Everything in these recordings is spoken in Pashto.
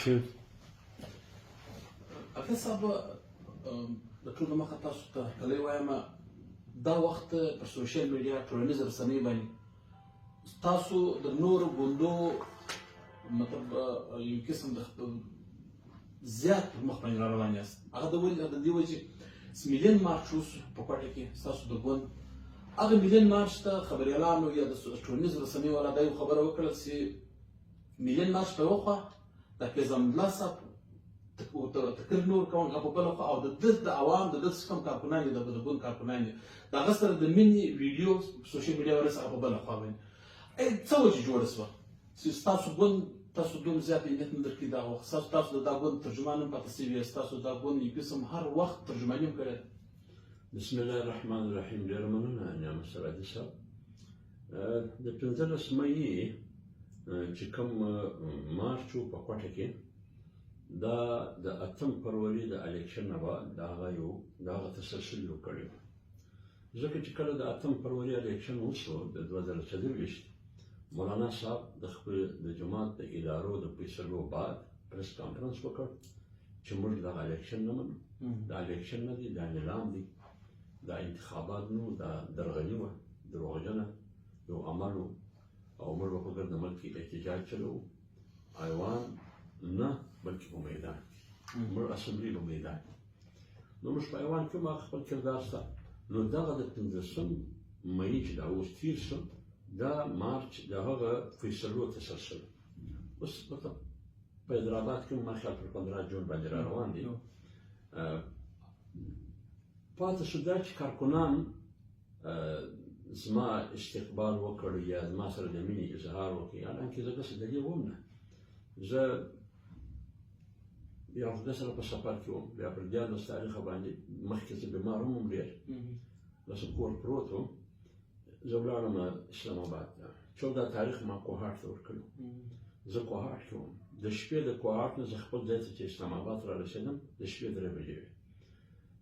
شوف حافظ صاحب د ټولو مخه تاسو ته هرکلی وایم دا وخت پر سوشل میډیا ټولنیز رسنۍ باندې تاسو د نورو ګوندو مطلب یو قسم د زیات مخ باندې را روان یاست هغه د دې وجې چې ملیون مارچ وشو په کوټه کې ستاسو د ګوند هغه ملیون مارچ ته خبریالانو یا د ټولنیز رسنیو والا دا یو خبره وکړه چې ملیون مارچ په یوه خوا د فیضان الله صاحب تکریر نور کوم هغه په بله خوا او د عوام د څه کوم کارکونان دي د ګوند کارکونان دي د هغه سره د مینې ویډیو سوشل میډیا ورسره هغه په بله خوا باندې څه وجې جوړه شوه چې ستاسو ګوند تاسو دوم زیات اهمیت نه درکړي دا وخت تاسو د دا ګوند ترجمان هم پاتې شوي یاست تاسو دا ګوند یو قسم هر وخت ترجماني هم کړې ده بسم الله الرحمن الرحیم ډېره مننه نعمت سرادي صاحب د 15 مې چې کوم مارچ و په کوټه کې دا د 8 فروری د الیکشن نه بعد دا هغه تسلسل یو کړی ځکه چې کله د 8 فروری الیکشن وشو د 2024 مولانا صاحب د خپل د جماعت د ادارو د فیصلو بعد پریس کانفرنس وکړ چې موږ د الیکشن نه منو دا الیکشن نه دی دا اعلان دی دا انتخابات نو دا درغلي وه دروغجنه یو عمل و او موږ به په ګرد ملک کې احتجاج چلوو ایوان نه بلکې په میدان کې موږ اسمبلي په میدان نو موږ په ایوان کې ما خپل کردار سته نو دغه د 15 مې چې دا اوس تیر شو دا مارچ د هغه فیصلو تسلسل اوس په حیدرآباد کې ما خیال پر 15 جون باندې را روان دي پاتې شو دا چې کارکنان زما استقبال وکړ یا زما سره د مینې اظهار وکړي حالانکې زه داسې دلیل وم نه زه بیا خدای سره په سفر کې وم بیا پر 14 تاریخه باندې مخکې زه بیمار وم ډېر داسې کور پروت وم زه ولاړم اسلام آباد ته 14 تاریخ ما کوهاټ ته ورکړو زه کوهاټ کې وم د شپې د کوهاټ نه زه خپل ځای ته چې اسلام آباد را رسېدم د شپې 3 بجې وې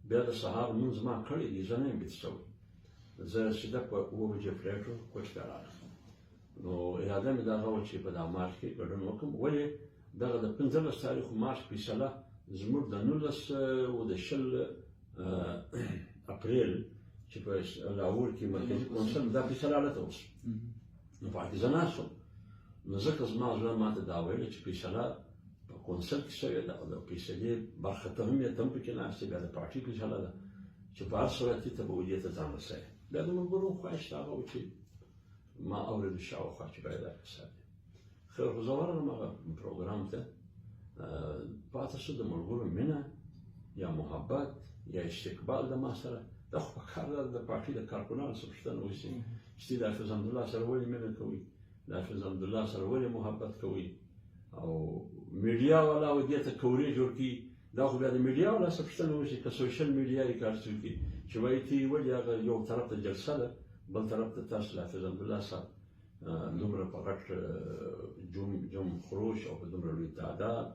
بیا د سهار لمونځ ما کړی دی زه نه یم بیت شوی زه سیده په 7 بجې فلایټ و کوټې ته راغلم نو اراده مې دغه وه چې په دا مارچ کې ګډون وکړم ولې دغه د 15 تاریخ مارچ فیصله زموږ د 19 و د 20 اپریل چې په لاهور کې مرکزي کونسل دا فیصله هلته وشوه نو په هغې زه ناست وم نو ځکه زما زړه ماته دا ویله چې فیصله په کونسل کې شوې ده او د فیصلې برخه ته هم یې ته هم پکې ناست یې بیا د پارټي فیصله ده چې په هر صورت کې ته به ودې ته ځان رسوې بیا د ملګرو خواهش هغه و چې ما اورېدو شاوخوا چې باید دا کیسه دی خیر خو زه ورغلم هغه پروګرام ته پاتې شو د ملګرو مینه یا محبت یا استقبال د ما سره دا خو په کار ده د پارټي د کارکنانو څه پوښتنه وشي چې د حافظ حمدالله سره ولې مینه کوئ د حافظ حمدالله سره ولې محبت کوئ او میډیا والا و دې ته کورې جوړ کړي دا خو بیا د میډیا والا څه پوښتنه وشي که سوشل میډیا یې کار څه وکړي چې وایي ته ولې هغه یو طرف ته جلسه ده بل طرف ته تاسو د حافظ حمدالله صاحب دومره په غټ جم خروش او په دومره لوی تعداد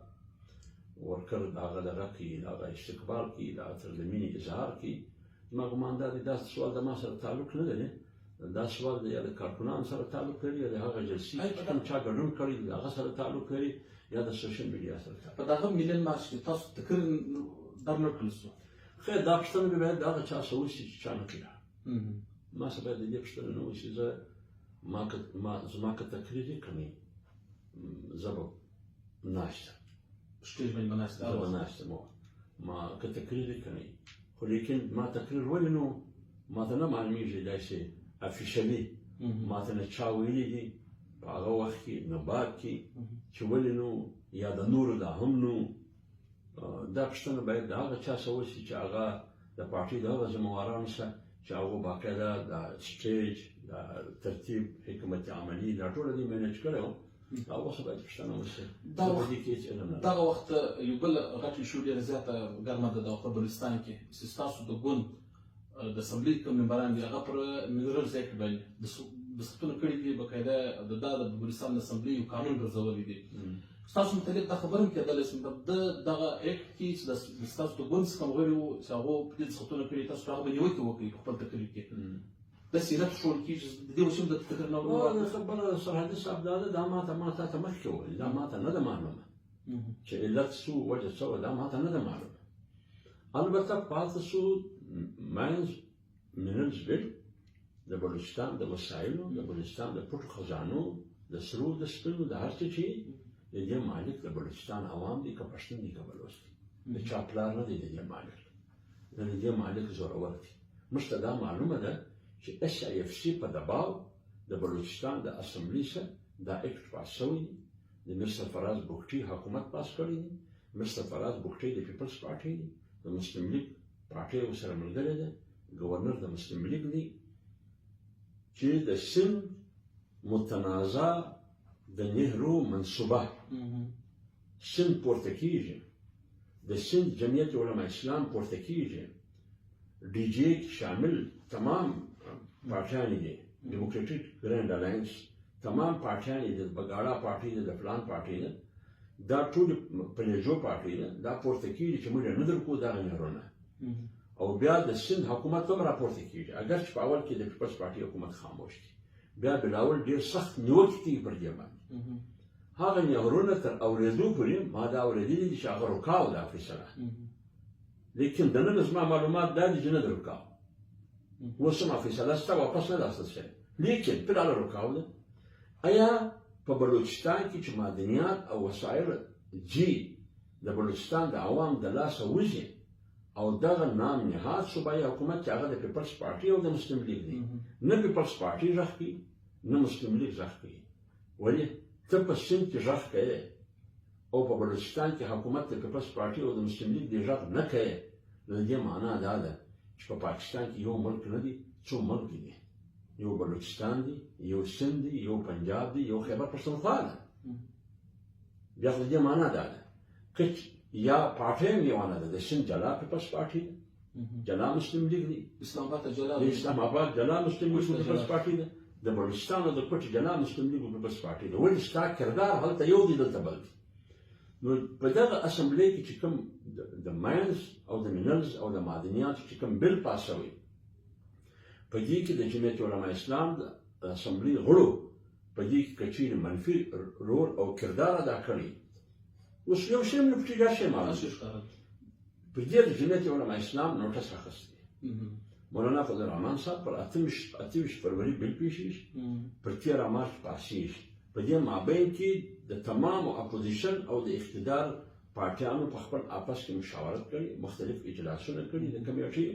ورکر د هغه دغه کوي د هغه استقبال کوي د هغه سره د مینې اظهار کوي زما ګمان دا دی دا سوال د ما سره تعلق نه لري دا سوال یا د کارکنانو سره تعلق لري یا د هغه جلسې چې کوم چا ګډون کړی د هغه سره تعلق لري یا د سوشل میډیا سره په دغه ملیون مارچ کې تاسو تکریر درنه کړل شو خیر دا پوښتنه به باید د هغه چا څه وشي چې چا نه کړې ما څه باید د دې پوښتنه نه وشي زما که تقریر یې کړی زه به ناشته سټیج باندې به ناشته زه به ناشته ما که تقریر یې کړی خو لیکن ما تقریر ولې نو ما ته نه معلومیږي داسې افیشلي ما ته نه چا ویلي دي په هغه وخت کې نه بعد کې چې ولې نو یا د نورو دا هم نو دا پوښتنه باید د هغه چا څه وشي چې هغه د پارټي د هغه ذمهوارانو سره چې هغه باقاعده د سټیج د ترتیب حکمت عملي دا ټوله دې مینج کړی و هغه څه باید پوښتنه وشي دغه وخت یو بل غټ ایشو ډېره زیاته ګرمه ده په بلوچستان کې چې ستاسو د ګوند د اسمبلي کوم ممبران دي هغه پر مینرل ځای کې باندې دسخطونه کړي دي باقاعده د بلوچستان د اسمبلي یو قانون ګرځولی دی ستاسو متعلق دا خبره هم کېدلی شي دغه اکټ کې چې ستاسو د ګوند څخه غړي وو چې هغو په دې دسخطونه کړي تاسو هغه به نیوکې وکړئ په خپل تقریر کې داسې نه ښول کېږي د دې وشم د تقریر نه خبره سرحدي صاحب دا ده دا ما ته مخکې وویل دا ما ته نه ده معلومه چې علت څه وجه څه وه دا ماته نه ده معلومه. البته پاتې شو ماینز منرلز بیل د بلوچستان د وسایلو د بلوچستان د پټو خزانو د سرو د سپینو د هر څه چې د دې مالک د بلوچستان عوام دي که پښتون دي که بلوچ دي د چا پلار نه دی د دې مالک د دې مالک زورور دي. موږ ته دا معلومه ده چې SIFC په دباو د بلوچستان د اسمبلي سره دا اکټ پاس شوی دی. د میر سرفراز بوګټي حکومت پاس کړی دی. میر سرفراز بوګټي د پیپلز پارټي دی، د مسلم لیگ پارټي ورسره ملګری ده، گورنر د مسلم لیگ دی چې د سند متنازع د نهرو منصوبه سند پورته کیږي، د سند جمعیت علماء اسلام پورته کیږي، DG شامل تمام پارټیان دي، ډیموکراټیک ګرینډ الاینس تمام پارټیان دي، د بګاړه پارټي ده، د فلان پارټي ده، دا ټول پلیجو پارټي ده، دا پورته کیږي چې موږ نه درکو دغه نهرونه. او بیا د سند حکومت هم راپورته کیږي، اگر چې په اول کې د پیپلز پارټي حکومت خاموش دي، بیا بلاول ډېر سخت نیوکې کوي پر دې باندې. هغه نهرونه تر اورېدو پورې ما دا اورېدلي دي چې هغه رکاو دا فیصله، لیکن دننه زما معلومات دا دي چې نه ده رکاو. اوس هم فیصله شته، واپس نه ده اخیستل شوې، لیکن فلحال رکاو ده. آیا په بلوچستان کې چې معدنیات او وسایل جي د بلوچستان د عوام د لاسه وځي او دغه نام نهاد صوبایي حکومت چې هغه د پیپلز پارټي او د مسلم لیگ دی، نه پیپلز پارټي غږ کوي نه مسلم لیگ غږ کوي. ولې ته په سند کې غږ کوې او په بلوچستان کې حکومت د پیپلز پارټي او د مسلم لیگ دی غږ نه کوي؟ د دې معنا دا ده چې په پاکستان کې یو ملک نه دی، څو ملک دي، یو بلوچستان دی، یو سند دی، یو پنجاب دی، یو خیبر پښتونخوا ده. بیا خو د دې معنا دا ده که یا پارټي هم یوانه ده، د سند جلا پیپلز پارټي ده، جلا مسلم لیگ دی، اسلام آباد جلا مسلم لیگ پیپلز پارټي ده، د بلوچستان او د کوټې جلا مسلم لیگ پیپلز پارټي ده. ولې ستا کردار هلته یو دی دلته بل دی. نو په دغه اسمبلی کې چې کوم د ماینز او د منرلز او د معدنیاتو چې کوم بل پاس شوی، په دې کې د جمعیت علماء اسلام د اسمبلی غړو په دې کې که چیرې منفي رول او کردار ادا کړی، اوس یو شی هم نه پټېږي، هر شی معلوم په دې د جمعیت علماء اسلام نوټس اخیستی. مولانا فضل الرحمن صاحب پر 28 فروری بل پیښیږي، پر 13 مارچ پاسیږي. په دې مابین کې د تمامو اپوزیشن او د اقتدار پارټیانو په خپل آپس کې مشاورت کړي، مختلف اجلاسونه کړي د کمیټې،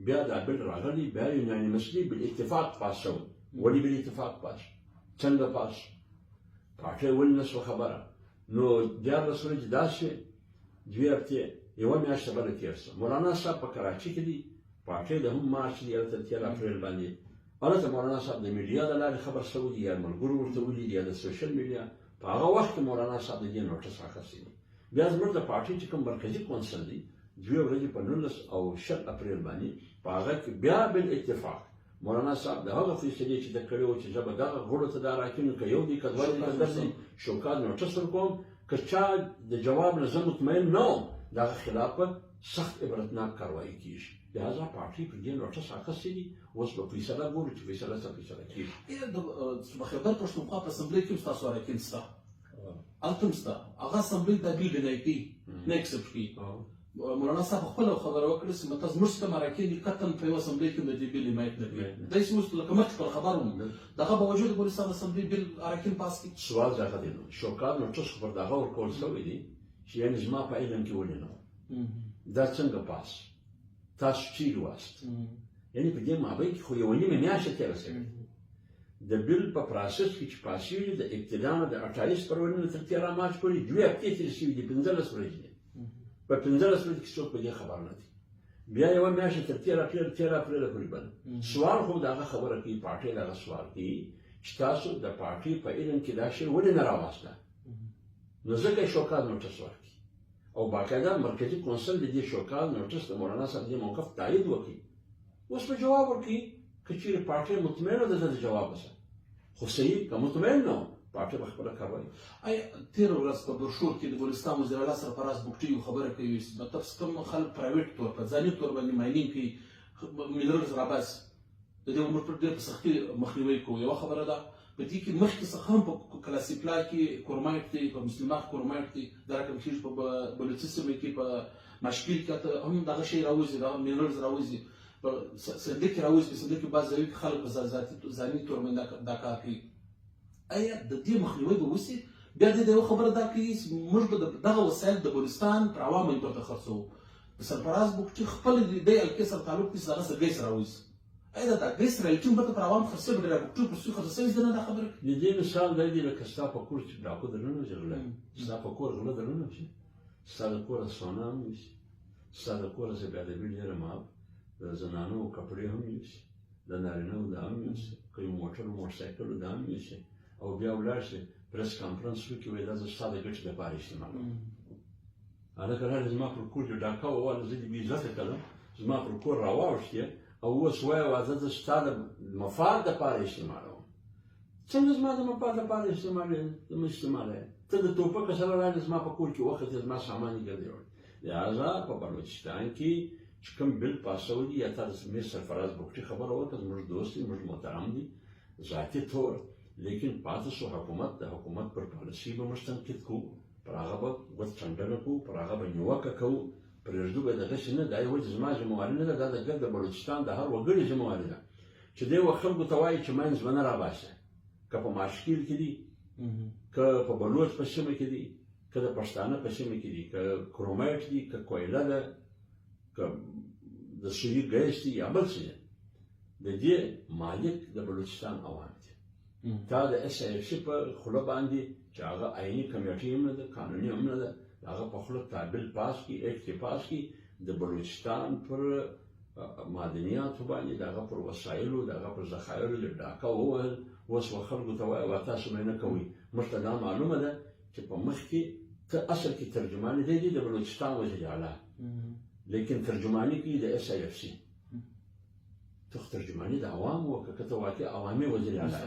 بیا دا بل راغلی، بیا یونانیمسلی بالاتفاق پاس شوی. ولې بالاتفاق پاس؟ څنګه پاس؟ پارټۍ ولې نه شوه خبره؟ نو 14 ورځې داسې 2 هفتې یوه میاشت بله تېر شوه. مولانا صاحب په کراچي کې دی، پارټۍ د هم مارچ دی هلته 13 اپریل باندې، هلته مولانا صاحب د میډیا د لارې خبر شوی دی، یا ملګرو ورته ویلي دي، یا د سوشل میډیا. په هغه وخت کې مولانا صاحب د دې نوټس اخیستی دی. بیا زموږ د پارټۍ چې کوم مرکزي کونسل دی 2 ورځې په 19 او 20 اپریل باندې په هغه کې بیا بالاتفاق مولانا صاحب د هغه فیصلې چې د کړې وه چې زه به دغه غړو ته دا راکړم، که یو دی که دوه دی که درې دی، شوکات نوټس ورکوم، که چا د جواب نه زه مطمئن نه وم د هغه خلاف به سخت عبرتناک کاروایي کېږي. لهذا پارټۍ پر دې نوټس اخیستی دي. اوس به فیصله ګورو چې فیصله څه فیصله کېږي. د خیبر پښتونخوا په اسمبلۍ کې هم ستاسو اراکین شته، هلته هم شته، هغه اسمبلۍ دا بیل ډینای کوي، نه اکسپټ کوي. مولانا صاحب خپله خبره وکړه چې مته زموږ کوم اراکین دي قطعا په یوه اسمبلۍ کې د دې بیل حمایت نه کوي. داسې اوس لکه مخکې پر خبر وم دغه باوجود د بلوچستان اسمبلۍ بیل اراکین پاس کړي. سوال دغه دی نو شوکات نوټس خو پر دغه ورکول شوی دی چې یعنې زما په علم کې ولې نه و، دا څنګه پاس؟ تاسو چیرې واست؟ یعنې په دې مابین کې خو یوه نیمه میاشته تېره شوې. د بیل په پراسس کې چې پاسېږي د ابتدا نه د 28 فروری نه تر 13 مارچ پورې 2 هفتې تېرې شوي دي، 15 ورځې دي. په 15 ورځې کې څوک په دې خبر نه دي. بیا یوه میاشت تر 13 اپریل پورې بل سوال خو دغه خبره کوي، پارټۍ دغه سوال کوي چې تاسو د پارټۍ په علم کې دا شی ولې نه راواسته؟ نو ځکه یې شوکات نوټس ورکړي او باقاعده مرکزي کونسل د دې شوکات نوټس د مولانا صاحب دې موقف تایید وکړي. اوس به جواب ورکړي که چیرې پارټۍ مطمئنه ده د جواب سره، خو صحیح که مطمئن نه پارټۍ به خپله کاروایي. آیا تېره ورځ په برشور کې د بلوچستان وزیر اعلی سرفراز بوګټي یو خبره کوي مطلب کوم خلک پرایویټ طور په ځاني طور باندې ماینینګ کوي، منرلز راباسي، د دې عمر پر ډېر په سختۍ مخنیوی کوي. یوه خبره ده، په دې کې مخکې څخه هم په کلاسیپلا کې کورمایټ دی، په مسلماخ کورمایټ دی، دا رقم کېږي په بلوچي سیمه کې په مشکل کې هم دغه شی راوځي، دا مینرلز راوځي، په سنډک کې راوځي، په سنډک کې بعض ځایو کې خلک په ځاني تور باندې دا کار کوي. آیا د دې مخنیوی به وشي؟ بیا د یو خبره دا کوي موږ به دغه وسایل د بلوچستان پر عوامو پورته خرڅوو. د سرفراز بوکچي خپل د الکې سره تعلق دي، هغه سره ګیس راوځي. آیا دا ګیس رایټون به پر عوام خرڅوي، به د بوکچو پر سوی خرڅوي؟ زه نه دا خبره کوي. د دې مثال دا دی لکه ستا په کور چې ډاکو درنه وشي غله، ستا په کور غله درنه وشي، ستا د کوره سونا هم وشي، ستا د کوره چې بیا د بیل ډېره ماب د زنانو کپړې هم یوسي، د نارینهو دا هم یوسي، که یو موټرسایکل دا هم یوسي، او بیا ولاړ شي پریس کانفرنس وکړي وایي دا زه ستا د ګټې لپاره استعمالوم. هلکه راغی زما پر کور کې ډاکه وواله، زه دې بې عزته کړم، زما پر کور راواوښتې او اوس وایه واځه زه ستا د مفاد لپاره استعمالوم. څنګه زما د مفاد لپاره استعمالوې؟ زه مه استعمالوې. ته د ټوپکه سره راغلې زما په کور کې وختې، زما سامان یې ګرځولی. لهذا په بلوچستان کې چې کوم بل پاسوي دي، یا تا د میر سرفراز بوکچي خبره وکړه، زموږ دوست دی، زموږ محترم دی ذاتي طور، لیکن پاتې شو حکومت، د حکومت پر پالیسي به موږ تنقید کوو، پر هغه به ګوت څنډنه کوو، پر هغه به نیوکه کوو، پرېږدو به دغسې نه. دا یوازې زما ذمهواري نه ده، دا د ګرد بلوچستان د هر وګړي ذمهواري ده چې دی و خلکو ته وایي چې منځ به نه راباسه، که په ماشکیل کې دي، که په بلوچ په سیمه کې دي، که د پښتانه په سیمه کې دي، که کرومایټ دي، که کویله ده، که د سویي ګیس دي، یا بل څه دي، د دې مالک د بلوچستان عوام دي. تا د اس آی اف سی په خوله باندې چې هغه عیني کمیټې هم نه ده، قانوني هم نه ده، د هغه په خوله بل پاس کړي، ایکټ پاس کړي، د بلوچستان پر معدنیاتو باندې، د هغه پر وسایلو، د هغه پر ذخایرو یې ډاکه ووهل. اوس به خلکو ته وایه وا تاسو مې نه کوئ. موږ ته دا معلومه ده چې په مخ کې ته اصل کې ترجماني دی د بلوچستان وزیر اعلی، لیکن ترجماني کوي د اس آی اف سی. ته ترجماني د عوامو وکړه، که ته واقع عوامي وزیر اعلی،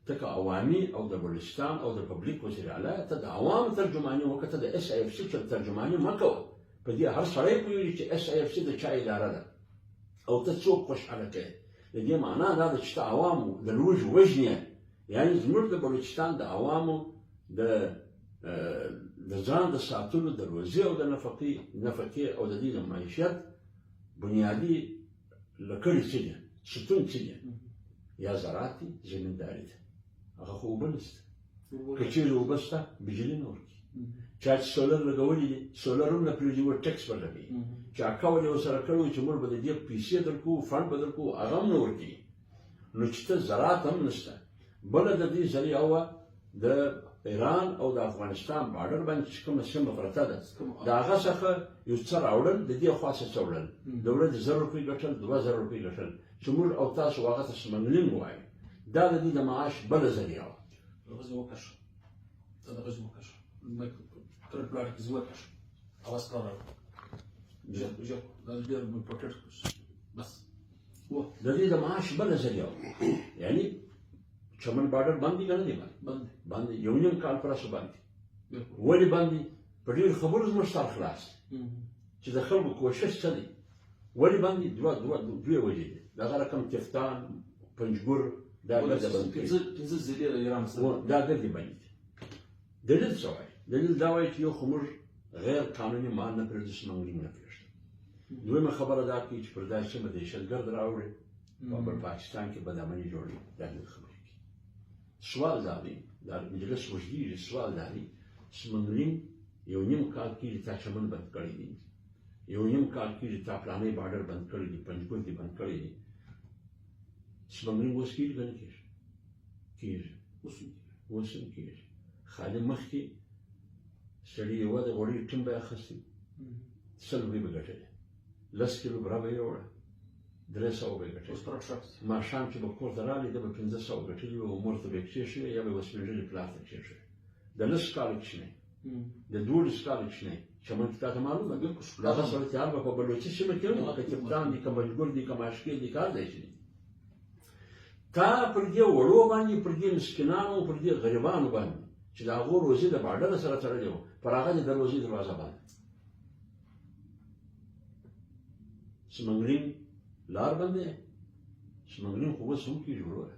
ته که عوامي او د بلوچستان او د پبلیک وزیر اعلی، ته د عوامو ترجماني وکړه، ته د اس آی اف سی ترجماني مه کوه. په دې هر سړی پوهېږي چې اس آی اف سی د چا اداره ده او ته څوک خوشحاله کوې. د دې معنا دا ده چې ته عوامو د لوږې وژنې، یعنې زموږ د بلوچستان د عوامو د ځان د ساتلو د روزي او د نفقې او د دې د معیشت بنیادي لکړې څه دي، ستون څه دي؟ یا زراعت دي، زمینداري ده. هغه خو اوبه نشته، که چېرې اوبه شته بجلي نه ورکوي. چا چې سولر لګولي دي، سولر هم نه پرېږدي، و ټکس به لګوي. چا کول یې ورسره کړی و چې موږ به د دې پیسې درکوو، فنډ به درکوو، هغه هم نه ورکوي. نو چې ته زراعت هم نشته. بله د دې ذریعه وه د ایران او د افغانستان بارډر باندې چې کومه سیمه پرته ده، د هغه څخه یو څه راوړل، د دې خوا څه وړل، د ورځې 1000 روپۍ ګټل، 2000 روپۍ ګټل، چې موږ او تاسو هغه ته سمنګلینګ وایو. دا د دې د معاش بله ذریعه وه. دغسې وکړه، ته دغسې وکړه، ترډ پلاټ کې زه وکړه، اواز کار راوړه، ژر دا ډېر امپورټنټ بس. د دې د معاش بله ذریعه وه، یعنې چمن بارډر بند دي که نه دي بند؟ یو نیم کال پرسو بند دي. ولې بند دي؟ په ډېرو خبرو زموږ سر خلاص دی چې د خلکو کوشش څه دی. ولې بند دي؟ دوې وجې دي. دغه رقم تفتان، پنجګور، دا ګردې بند کړي، دا ګردې بند دي. دلیل څه وایي؟ دلیل دا وایي چې یو خو موږ غیر قانوني مال نه پرېږدو، سمنګلینګ نه پرېږدو. دویمه خبره دا کوي چې پر داسې سیمه دهشتګرد راوړي، په پاکستان کې بدامني جوړوي. دا ډېرې خبرې کوي. سوال دا دی، دا مجلس وژدېږي، سوال دا دی، سمنګلینګ یو نیم کال کېږي تا چمن بند کړی دی، یو نیم کال کېږي تا فلانی بارډر بند کړی دی، پنجګور دې بند کړی دی. سمنګلینګ اوس کېږي که نه کېږي؟ کېږي، اوس هم کېږي. خالي مخکې سړي یوه د غوړیو ټیم به یې اخیستی، 100 روپۍ به ګټلې، 10 کیلو بوره به یې وړه، 300 به یې ګټلې. ماښام چې به کور ته راغلی ده به 500 ګټلي وي، مور ته به یې کښېښوي، یا به یې سپین ږیري پلار ته کښېښوي. د 10 کالو کوچنی، د 12 کالو کوچنی، چمن کې تا ته معلومه ده دغه صورتحال به په بلوچي سیمه کې هم که کپتان دي، که مجګور دي، که ماشکیل دي، که هر ځای چې دي. تا پر دې وړو باندې، پر دې مسکینانو، پر دې غریبانو باندې چې د هغو روزي د بارډر سره تړلې وه، پر هغه دې د روزي دروازه بنده. سمنګلینګ لار بندې، سمنګلینګ خو اوس هم کېږي وروره،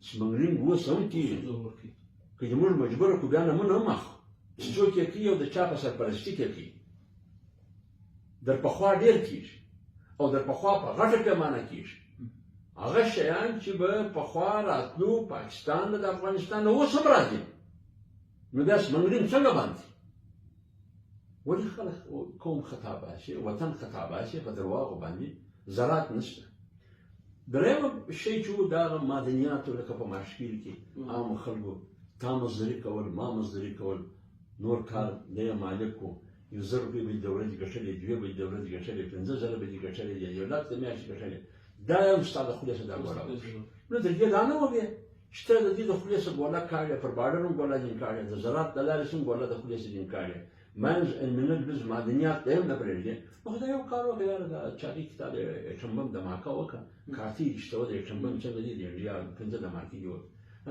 سمنګلینګ اوس هم کېږي زور ورکړي. که چې موږ مجبوره کړو بیا نمونه هم اخلو چې څوک یې کوي او د چا په سرپرستي کې کوي در پخوا ډېر کېږي او در پخوا په غټه پیمانه کېږي هغه شیان چې به پخوا راتلو پاکستان د افغانستان نه اوس هم راځي نو بیا سمنګلینګ څنګه باندې ولې خلک قوم خطا باسي وطن خطا باسي په درواغو باندې زراعت نشته درېیم شی چې و دا هغه معدنیاتو لکه په ماشکیل کې عامو خلکو تا مزدوري کول ما مزدوري کول نور کار دی مالک و 1,000 روپۍ به یې د ورځې ګټلې 2 به یې د ورځې ګټلې 15,000 به یې ګټلې 1 لک د میاشتې ګټلې دا یو ستا د خولې څخه دا ګوله نو د دې دا نه و بیا چې ته د دې د خولې څخه ګوله کاږې پر باډر هم ګوله دین کاږې د زراعت د لارې هم ګوله د خولې څخه دین کاږې منځ الملل بز معدنیات ته هم نه پرېږدي نو خدای یو کار وکړه یاره دا چاري کې تا د اټم بم دماکه وکړه کارتي رشته و د اټم بم څنګه دي د انډیا 15 دماکې جوړ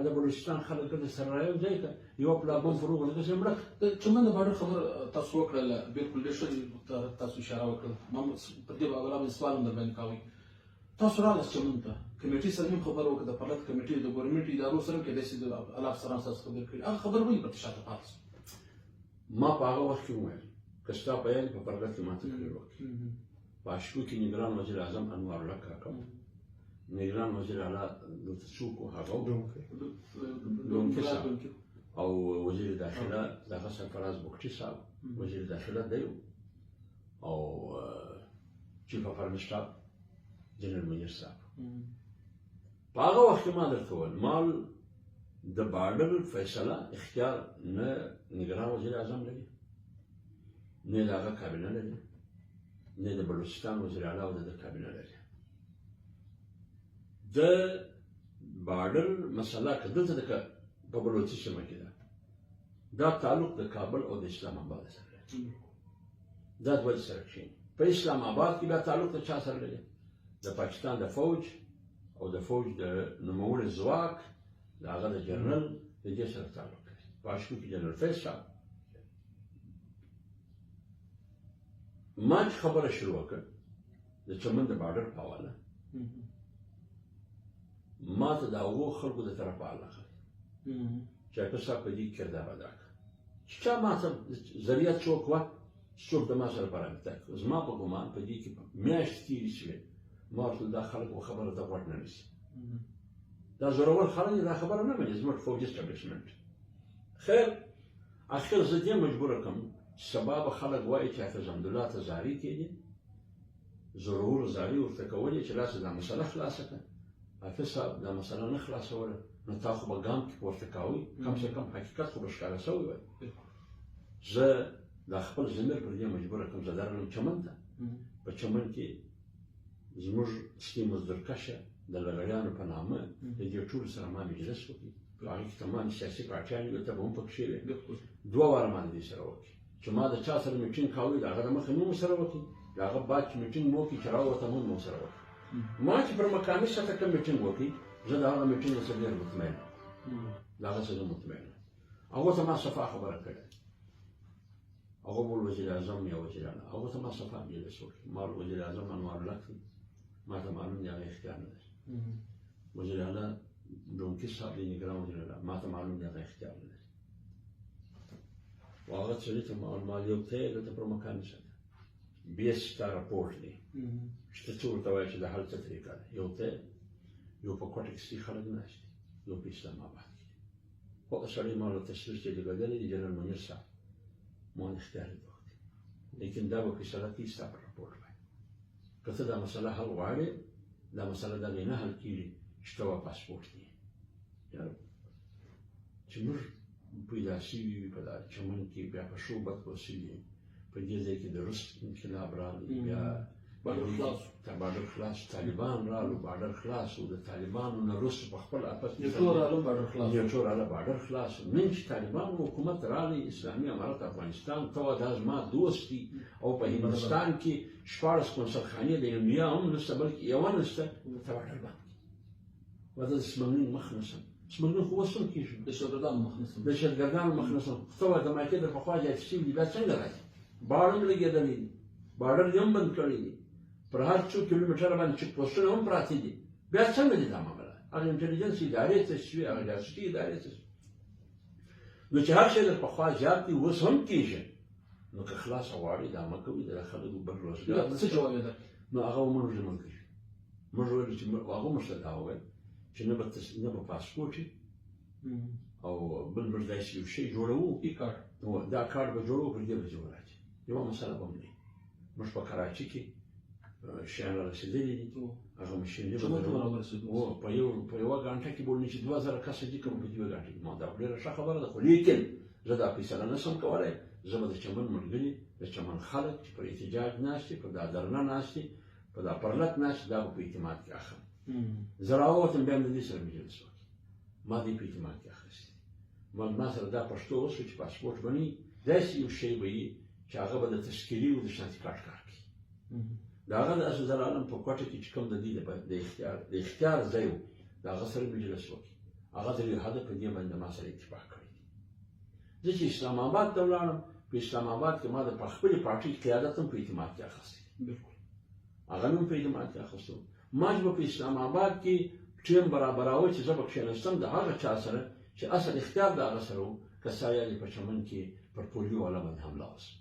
د بلوچستان خلک د سره رايو ځای ته یو پلا بم فروغ لکه چې مړه د چمن د باډر خبر تاسو وکړله بالکل ډېر ښه تاسو اشاره وکړه ما په دې باره سوال هم در باندې کوئ تاسو راغلاست چمن ته کمیټې سره هم خبر وکړه د پرلط کمیټې د ګورنمنټ ادارو سره کېدای شي د الله افسران سره خبرې کړي هغه خبر ولې پټه شاته پاتې شو ما په هغه وخت کې وویل که ستا په یاد په پرلط کې ما تقریر وکړي په اشکو کې نګران وزیر اعظم انوار الله کاکا نگران وزیر اعلی دکتر څوک و هغه دونکي صاحب او وزیر داخله دغه سرفراز بوکچي صاحب وزیر داخله دی او چیف اف آرمی سټاف جنرال منیر صاحب په هغه وخت کې ما درته وویل مال د باډر فیصله اختیار نه نگران وزیر اعظم لري نه د هغه کابینه لري نه د بلوچستان وزیر اعلی او د کابینه لري د باډر مسله که دلته د په بلوچي سیمه کې ده دا تعلق د کابل او د اسلام آباد سره لري دا دوه سره کښېني په اسلام آباد کې بیا تعلق د چا سره لري د پاکستان د فوج او د فوج د نوموړي ځواک د هغه د جنرال د دې سره تعلق لري په اشکو کې جنرال فیض صاحب ما چې خبره شروع کړه د چمن د باډر په حواله ما ته د هغو خلکو د طرفه علاقه چې اکبر صاحب په دې کردار ادا کړ چې چا ما ته ذریعه څوک وه چې څوک د ما سره په رابطه کړ زما په ګمان په دې کې میاشتې تېرې شوې ما ورته دا خلکو خبره ته غوږ نه نیسي دا زورور خلک دا خبره نه مني زموږ فوجي اسټابلیشمنټ خیر اخر زه دې مجبوره کړم سبا به خلک وایي چې حافظ حمدالله ته زاري کېدي زورور زاري ورته کولې چې راسه دا مسله خلاصه کړه حافظ صاحب دا مسله نه خلاصوله نو تا خو به ګام کې پورته کوئ کم سے کم حقیقت خو به ښکاره سوی وای زه دا خپل ضمیر پر دې مجبوره کړم زه درغلم چمن ته په چمن کې زموږ سپي مزدورکشه د لغړیانو په نامه د دې ټولو سره ما مجلس وکړي په هغې کې تمام سیاسي پارټیانې وې ته به هم پکښې وې 2 واره ما د دې سره وکړي چې ما د چا سره میټینګ کوئ د هغه د مخې مو سره وکړي د هغه بعد چې میټینګ مو وکړي چې راووتم هم مو سره وکړي ما چې پر مقامي سطح کوم میټینګ وکړي زه د هغه میټینګ څخه ډېر مطمئن د هغه څخه مطمئن هغو ته ما صفا خبره کړې هغه بول وزیر اعظم یا وزیر اعلی هغو ته ما صفا مجلس وکړي ما وزیر اعظم انوار الله کړي ما ته معلوم دی هغه اختیار نه لري وزیر اعلی دونکي صاحب دی نگران وزیر اعلی ما ته معلوم دی هغه اختیار نه لري هغه سړي ته ما یو ته دلته پر مقامي سطح بیس تا راپورټ دی چې ته څه ورته وایې چې د حل څه طریقه ده یو ته یو په کوټه کې خلک ناست دي یو په اسلام آباد کې خو سړی ما له تشویش چې لګېدلی دی جنرال منیر صاحب ما اختیار یې وکړي لیکن دا به فیصله کېږي ستا په راپورټ باندې که ته دا مسله حل غواړې دا مسله دغې نه حل کېږي چې ته به پاسپورټ دی چې موږ پیدا شوي وي په دا چمن کې بیا په شو بد وسیلې په دې ځای کې د روس انقلاب راغی بیا باډر خلاص طالبان رالو باډر خلاص و د طالبانو نه روس په خپل اپس یو ټول عالم باډر خلاص یو ټول عالم باډر خلاص نن چې طالبان حکومت راغی اسلامي امارت افغانستان ته دا زما دوست دي او په هندوستان کې 14 کنسلخانې د انډیا هم نشته بلکې یوه نشته ته باډر باندې ودا د سمنګلینګ مخ نشم سمنګلینګ خو اوس هم کېږي د شهزادګانو مخ نسم د شهزادګانو مخ نشم ته وا د مایکې د پخوا ځای چې بیا څنګه راځي باډر لګېدلی دي باډر هم بند کړی دي پر هر 2 کیلومتره باندې چک پوسټونه هم پراته دي بیا څنګه دي دا معامله هغه انټيليجنس ادارې ته شوي هغه جاسوسي ادارې ته نو چې هر شی در پخوا زیات دي اوس هم کېږي نو که خلاص غواړي دا مه کوئ د خلکو بل روزګار څه جواب یې درکړ؟ نو هغه موږ زموږ کوي موږ ویل چې هغه موږ ته دا وویل چې نه به پاسپورټ وي او بل موږ داسې یو شی جوړوو نو دا کارت به جوړوو پر دې به جوړ راځي یوه مسله به هم نه وي موږ په کراچي کې شیان را رسېدلي دي هغه مشینري به په یوه ګنټه کې بولني چې 2000 کسه دي که په یوه ګنټه کې ما دا ډېره ښه خبره ده خو لیکن زه دا فیصله نه شم کولی زه به د چمن ملګري د چمن خلک چې پر احتجاج ناست دي پر دا درنه ناست دي په دا پرلت ناست دا به په اعتماد کې اخلم زه راووتم بیا مې د دې سره مجلس وکړ ما دې په اعتماد کې اخیستې ما سره دا پښتو وشو چې پاسپورټ به نه وي داسې یو شی به وي چې هغه به د تشکیلي او د شناختی کارت کار کوي د هغه د اسدالعالم په کوټه کې چې کوم د دې د اختیار ځای و د هغه سره مجلس وکړي هغه د لحاظه په دې باندې ما سره اتفاق کړی زه چې اسلام آباد ته ولاړم په اسلام آباد کې ما د خپلې پارټۍ قیادت هم په اعتماد کې اخیستی هغه مې په اعتماد کې اخیستو ما چې به په اسلام آباد کې ټیم برابراوه چې زه به کښېنستم د هغه چا سره چې اصل اختیار د هغه سره و که سایه یې په چمن کې پر پولیو والا باندې حمله وسوه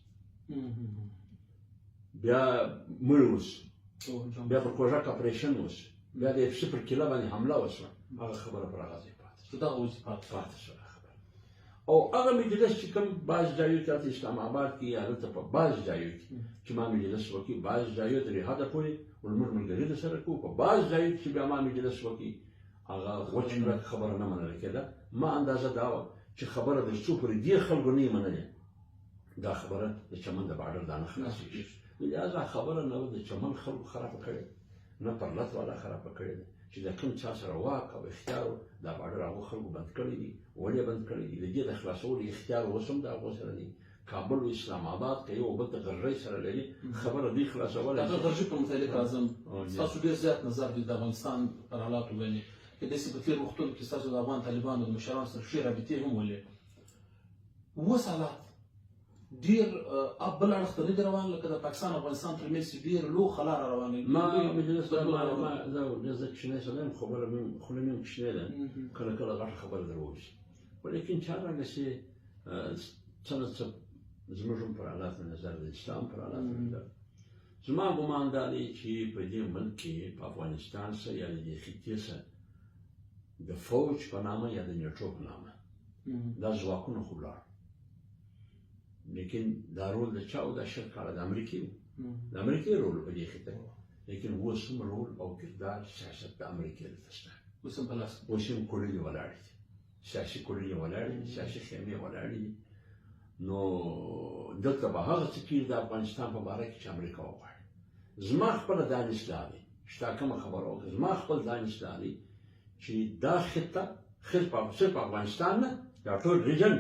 بیا مړ وسو بیا پر کوژک اپریشن وسو بیا د FC پر کیله باندې حمله وسوه هغه خبره پر هغه ځای پاتې شوه او هغه مجلس چې کوم بعض ځایو کې هلته اسلام آباد کې یا هلته په بعض ځایو کې چې ما مجلس وکړي بعض ځایو ترې حده پورې زموږ ملګري درسره کوو په بعض ځایو کې چې بیا ما مجلس وکړي هغه وچ کلک خبره نه منله کېده ما اندازه دا وه چې خبره د څو پورې دې خلکو نه یې منلې دا خبره د چمن د باډر دا نه خلاصېږي لهذا خبره نه وه د چمن خلکو خرابه کړې نه پرلت والا خرابه کړې ده چې د کوم چا سره واک او اختیار دا باډر هغو خلکو بند کړی دي ولې بند کړی دي د دې د خلاصولو اختیار اوس هم د هغو سره دی کابل او اسلام آباد که یو بل ته غرژۍ سره لري خبره دوی خلاصولی د غرژۍ په متعلق اعظم ستاسو ډېر زیات نظر دی د افغانستان پر حالاتو باندې که داسې په تېر وختونو کې ستاسو د افغان طالبانو د مشرانو سره ښې رابطې هم ولې اوس حالات ډېر بل اړخ ته نه دي روان لکه د پاکستان او افغانستان ترمنځ چې ډېر لو خلا را روان دی ما مجلس زه کوچنی سړی یم خبره مې خوله مې هم کوچنۍ ده کله کله غټه خبره در ووځي ولیکن چارانګه چې څه نه څه زموږ هم پر حالاتو نظر د اسلام پر حالاتو نظر زما ګمان دا دی چې په دې ملک کې په افغانستان سره یا د دې خطې سره د فوج په نامه یا د نیټو په نامه دا ځواکونه خو ولاړ لیکن دا رول د چا و دا 80 کاله د امریکې و د امریکې رول په دې خطه لیکن اوس هم رول او کردار سیاست د امریکې دلته شته اوس هم کورنۍ ولاړې دي سیاسي کورنۍ ولاړې دي سیاسي خیمې ولاړې دي نو دلته به هغه څه کېږي د افغانستان په باره کې چې امریکا وغواړي زما خپله دانش دا دی چې تا کومه خبره وکړه زما خپل دانش دا دی چې دا خطه صرف افغانستان نه دا ټول ریجن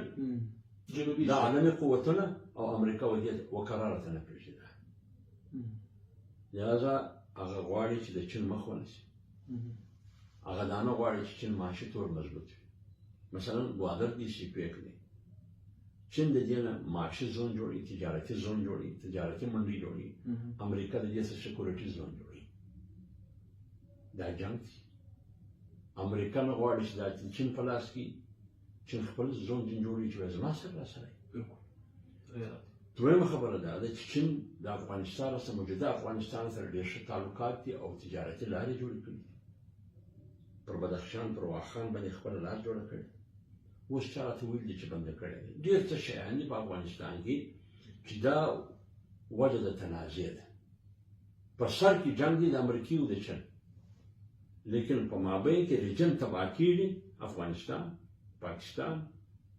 دا عالمي قوتونه او امریکا وقرارته نه پرېږدي لهذا هغه غواړي چې د چین مخ ونیسي هغه دا نه غواړي چې چین معاشي طور مضبوط وي مثلا ګوادر دي سی پی کړي چین د دې نه معاشي زون جوړي تجارتي زون جوړي تجارتي منډي جوړي امریکا د دې سره سکیورټي زون جوړي دا جنګ دی امریکا نه غواړي چې دا چین په لاس کې چین خپل زون جوړي چې زما سره راسره دویمه خبره دا ده چې چین د افغانستان سره موجوده افغانستان سره ډېر ښه تعلقات دي او تجارتي لارې جوړې کړي دي پر بدخشان پر واخان باندې خپله لار جوړه کړې اوس چا راته ویل دي چې بنده کړی دی ډېر څه شیان دي په افغانستان کې چې دا وجه د تنازع ده په سر کې جنګ دی د امریکې او د چین لیکن په مابین کې ریجن تباه کېږي افغانستان پاکستان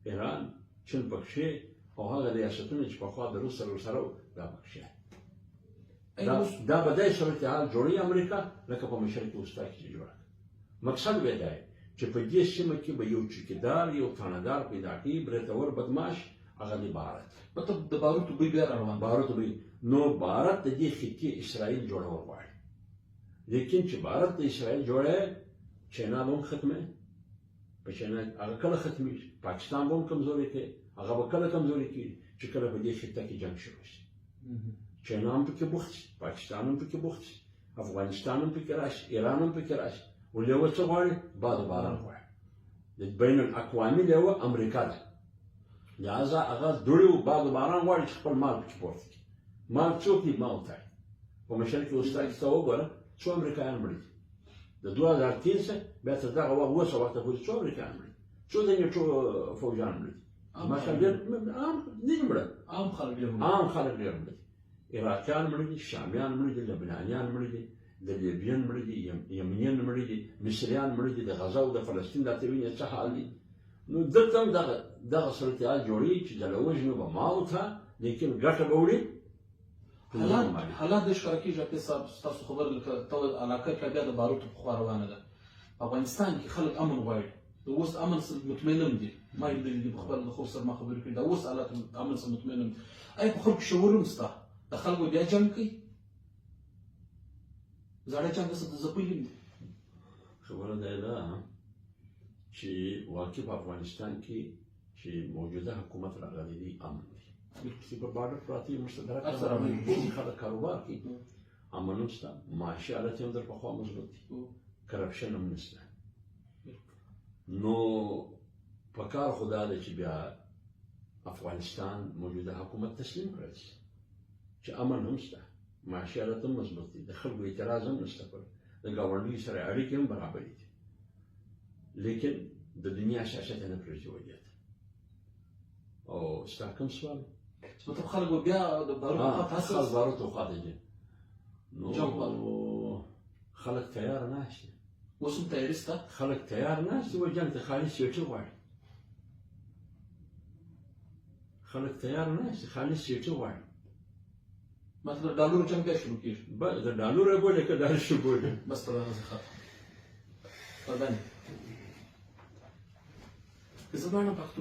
ایران چین پکښې او هغه ریاستونه چې پخوا د روس سره دا پکښې دا به داسې صورتحال جوړوي امریکا لکه په مشرق وسطا کې چې جوړه مقصد به دا چې په دې سیمه کې به یو چوکیدار یو تانهدار پیدا کړي برتور بدماش هغه دی بھارت مطلب د باروتو بوی بیا روان باروتو بوی نو بھارت د دې خطې اسرائیل جوړول غواړي لیکن چې بھارت د اسرائیل جوړه چینا به هم ختمه په چینا هغه کله ختمېږي پاکستان به هم کمزوري کوي هغه به کله کمزوري کېږي چې کله په دې خطه کې جنګ شروع شي چینا هم پکې بوخت شي پاکستان هم پکې بوخت شي افغانستان هم پکې راشي ایران هم پکې راشي والليوه څه غواړي؟ باد و باران غواړي. د بین الاقوامي لیوه امریکا ده، لهذا هغه دوړې و باد و باران غواړي چې خپل مال پکې پورته کړي. مال څوک دي؟ ما وتاړي. په مشرق کې اوس تاسو ته وګوره څو امریکایان مړي دي د 2003 څخه بیا تر دغه اوسه وخته پورې څو امریکایان مړي دي، څو د نیټو فوجیان مړي دي. ماشاءالله ډېر عام نه مړه، عام خلک ډېر عام خلک ډېر مړي دي. عراقیان مړي دي، شامیان مړي دي، لبنانیان مړي دي، د لیبیان مړي دي، یمنیان مړي دي، مصریان مړي دي، د غزه او د فلسطین دا ته وینې څه حال دي. نو دلته هم دغه صورتحال جوړېږي چې ډله وژنو به ما وته، لیکن ګټه به وړي. حالات د ښکاره کېږي حافظ صاحب، ستاسو خبره لکه ته علاقه کې بیا د باروتو په خوا روانه ده. په افغانستان کې خلک امن غواړي، د اوس امن سره مطمئن هم دي. ما یې لیدلي دي په خپل د خور سره ما خبرې کړي، د اوس حالات امن سره مطمئن هم دي. ایا په خلکو شعور هم شته؟ د خلکو بیا جنګ کوي، زاړه جنګ څه د ځپلي دي. خبره دا ده چې واقع په افغانستان کې چې موجوده حکومت راغلی دی امن دی، چې په بارډر پراته یې مستدرک خلک کاروبار کوي، امن هم شته، معاشي حالت هم در پخوا مضبوط دي، کرپشن هم نشته. نو پکار خو دا ده چې بیا افغانستان موجوده حکومت تسلیم کړی شي چې امن هم شته، معاشي حالت هم مضبوط دي، د خلکو اعتراض هم نشته، د ګاونډي سره اړیکې هم برابرې دي. لیکن د دنیا سیاست یې نه پرېږدي ودې ته. او ستا کوم سوال؟ مطلب خلک به بیا د خلک باروتو خوا ته ځي. نو خلک تیار ناست دي، اوس هم تیاري شته، خلک تیار ناست دي و جنګ ته، خالي سیټي غواړي. خلک تیار ناست دي، خالي سیټي غواړي. مطلب ډالرو جنګ بیا شروع کېږي. د ډالرو بولې که داعش بولې بس ته راځه خطر پردانې که زه باندې پښتو